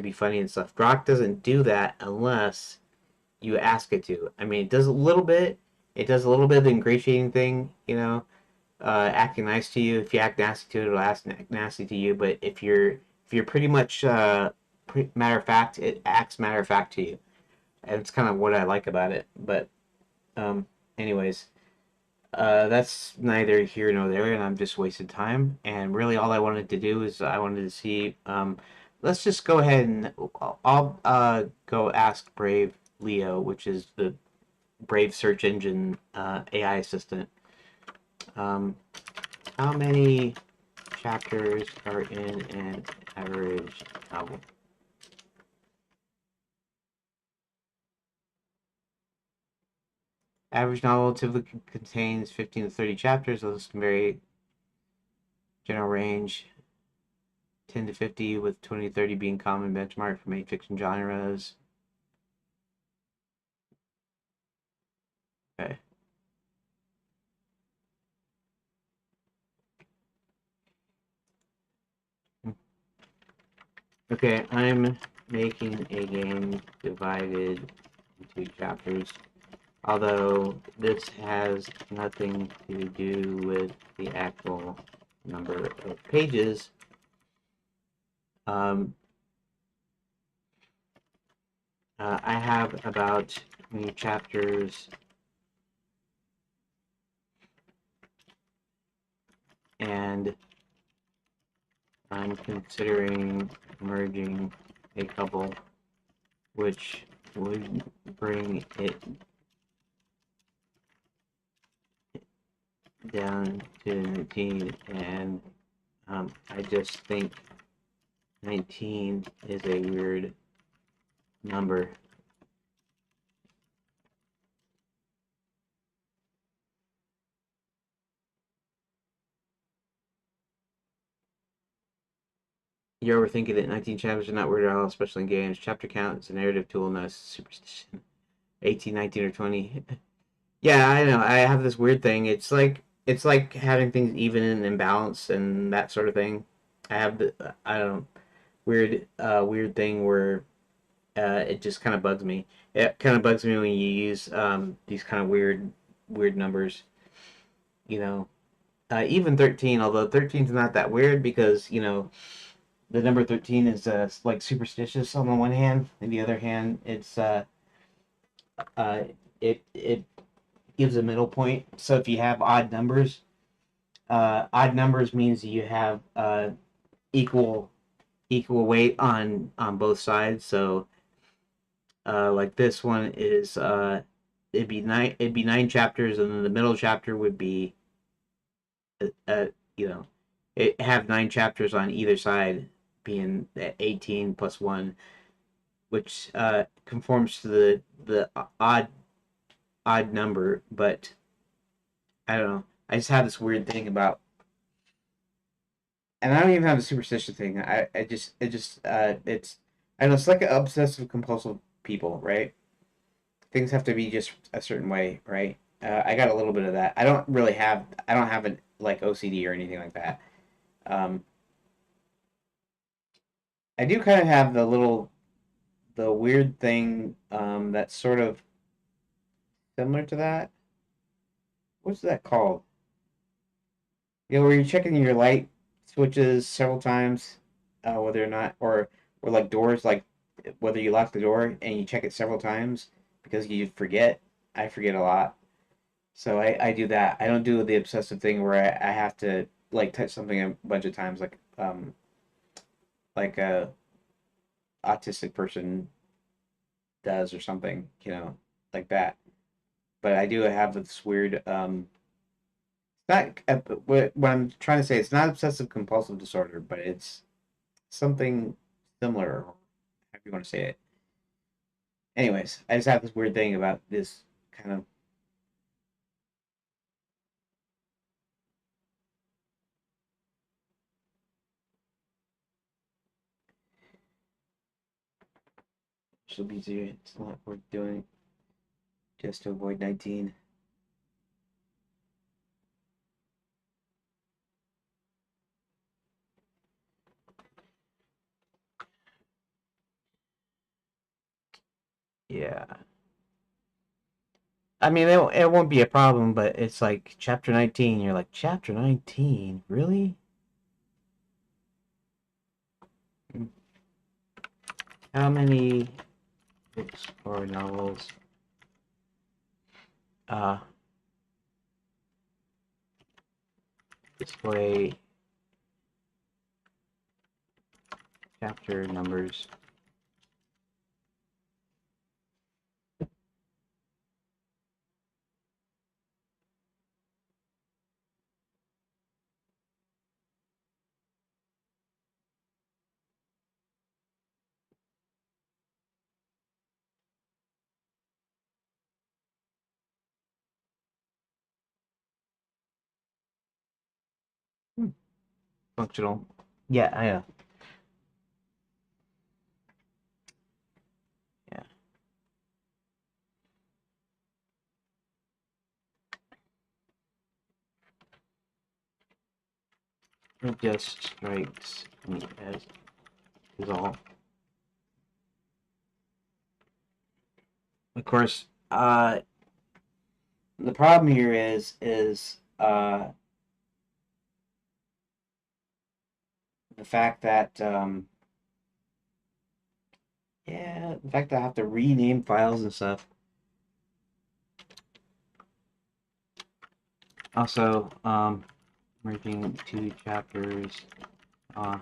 be funny and stuff. Grok doesn't do that unless you ask it to. I mean, it does a little bit. It does a little bit of the ingratiating thing, acting nice to you. If you act nasty to it, it'll act nasty to you. But if you're pretty much matter of fact, it acts matter of fact to you, and it's kind of what I like about it. But um, anyways, that's neither here nor there, and I'm just wasted time. And really, all I wanted to do is I wanted to see. Let's just go ahead and I'll go ask Brave Leo, which is the Brave search engine AI assistant. Um, how many chapters are in an average novel? Average novel typically contains 15 to 30 chapters. Those can vary. General range 10 to 50, with 20 to 30 being common benchmark for many fiction genres. Okay. Okay, I'm making a game divided into chapters. Although this has nothing to do with the actual number of pages, um, I have about 20 chapters, and I'm considering merging a couple, which would bring it down to 19, and I just think 19 is a weird number. You're overthinking it. 19 chapters are not weird at all, especially in games. Chapter count is a narrative tool, not a superstition. 18, 19, or 20. Yeah, I know. I have this weird thing. It's like having things even and balanced and that sort of thing. I have I don't weird thing where it just kind of bugs me. It kind of bugs me when you use these kind of weird numbers. You know, even 13. Although 13 is not that weird because the number 13 is like superstitious on the one hand, and the other hand, it's it gives a middle point. So if you have odd numbers means you have equal equal weight on both sides. So like this one is it'd be nine chapters, and then the middle chapter would be you know it have nine chapters on either side, being 18 plus one, which conforms to the odd number. But I don't know. I just have this weird thing about, and I don't even have a superstition thing. I just it's I don't know. It's like an obsessive compulsive people, right? Things have to be just a certain way, right? I got a little bit of that. I don't have an like OCD or anything like that. Um, I do kind of have the weird thing that's sort of similar to that. What's that called? You know, where you're checking your light switches several times, whether or not, or like doors, like whether you lock the door and you check it several times because you forget. I forget a lot, so I do that. I don't do the obsessive thing where I have to like touch something a bunch of times, like a autistic person does or something, like that. But I do have this weird not what I'm trying to say. It's not obsessive compulsive disorder, but it's something similar, however you want to say it. Anyways, I just have this weird thing about this kind of. She'll be easier. It's not worth doing just to avoid 19. Yeah. I mean, it won't be a problem, but it's like chapter 19. You're like, chapter 19? Really? How many books or novels uh, display chapter numbers? Hmm. Functional. Yeah, I know. Yeah. It just strikes me as is all. Of course, the problem here is the fact that yeah, the fact that I have to rename files and stuff. Also, merging two chapters, uh,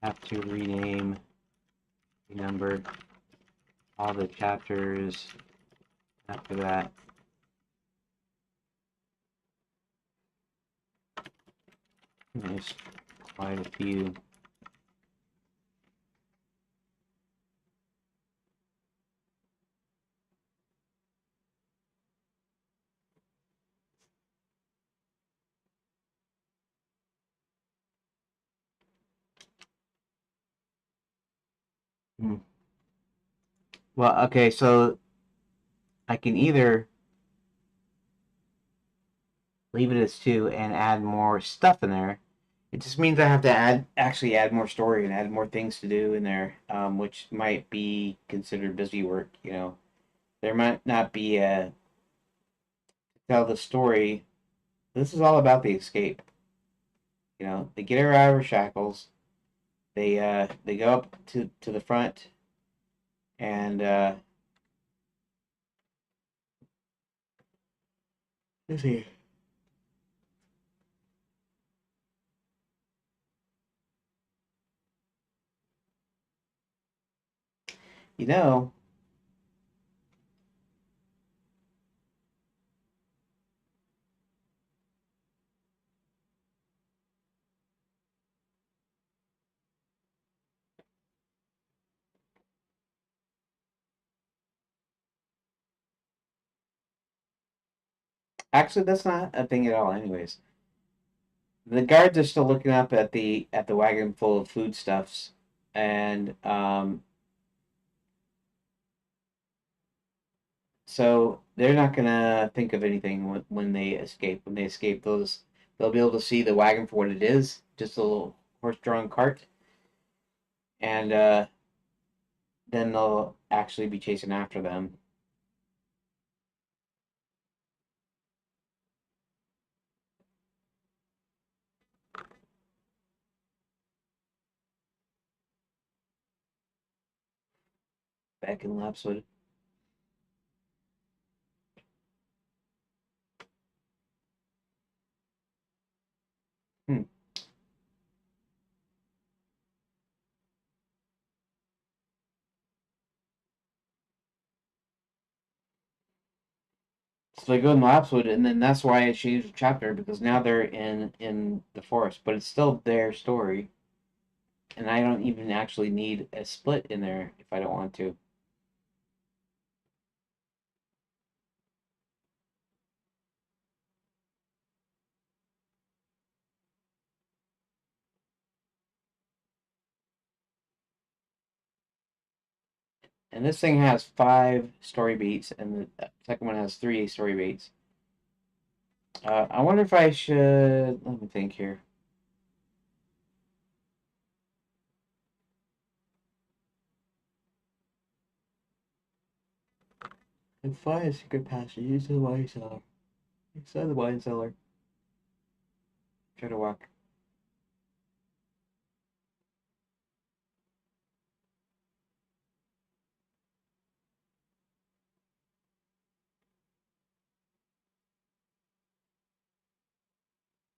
have to renumber all the chapters after that. There's quite a few. Hmm. Well, okay, so I can either leave it as two and add more stuff in there. It just means I have to actually add more story and add more things to do in there, which might be considered busy work. There might not be a tell the story. This is all about the escape. They get her out of her shackles. They go up to the front, and Let's see. You know, actually, that's not a thing at all. Anyways, the guards are still looking up at the wagon full of foodstuffs, and so they're not gonna think of anything when they escape. When they escape, they'll be able to see the wagon for what it is, just a little horse-drawn cart, and then they'll actually be chasing after them. Back in Lapswood. Hmm. So they go in Lapswood, and then that's why I changed the chapter because now they're in the forest, but it's still their story, and I don't even actually need a split in there if I don't want to. And this thing has 5 story beats, and the second one has 3 story beats. I wonder if I should. Let me think here. And find a secret passage. Use the wine cellar. Inside the wine cellar. Try to walk.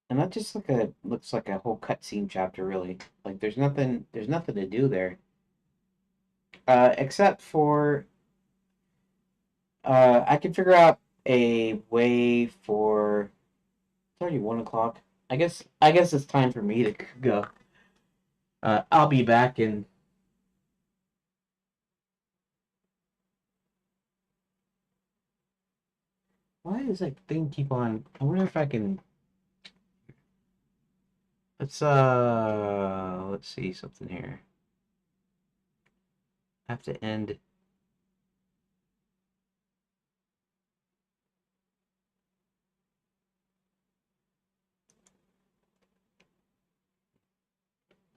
And that just looks like a whole cutscene chapter, really. Like there's nothing to do there, except for I can figure out a way for. It's already 1 o'clock. I guess it's time for me to go. I'll be back in. Why does that thing keep on? I wonder if I can. Let's see something here. I have to end.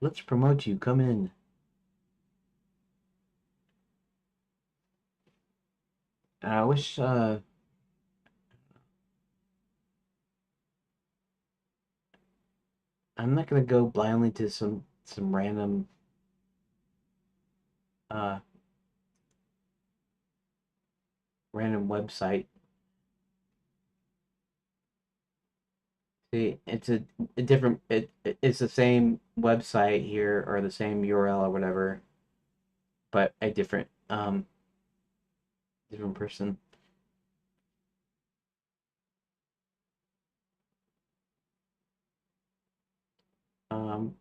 Let's promote you. Come in. I wish I'm not gonna go blindly to some uh random website. See, a different it's the same website here or the same URL or whatever, but a different person. Um,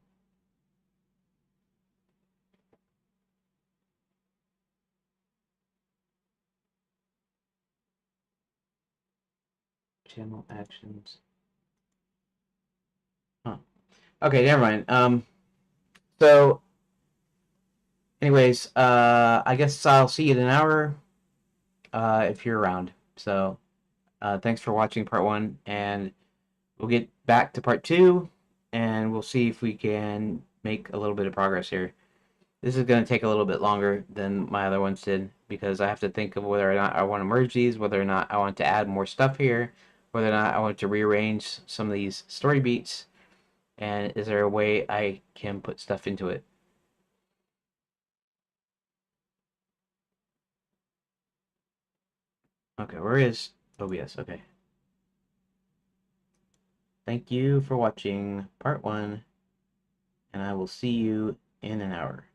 channel actions. Huh. Okay, never mind. So anyways, I guess I'll see you in an hour, if you're around. So, thanks for watching part one, and we'll get back to part two, and we'll see if we can make a little bit of progress here. This is going to take a little bit longer than my other ones did because I have to think of whether or not I want to merge these, whether or not I want to add more stuff here, whether or not I want to rearrange some of these story beats, and is there a way I can put stuff into it? Okay, where is OBS? Okay. thank you for watching part 1, and I will see you in an hour.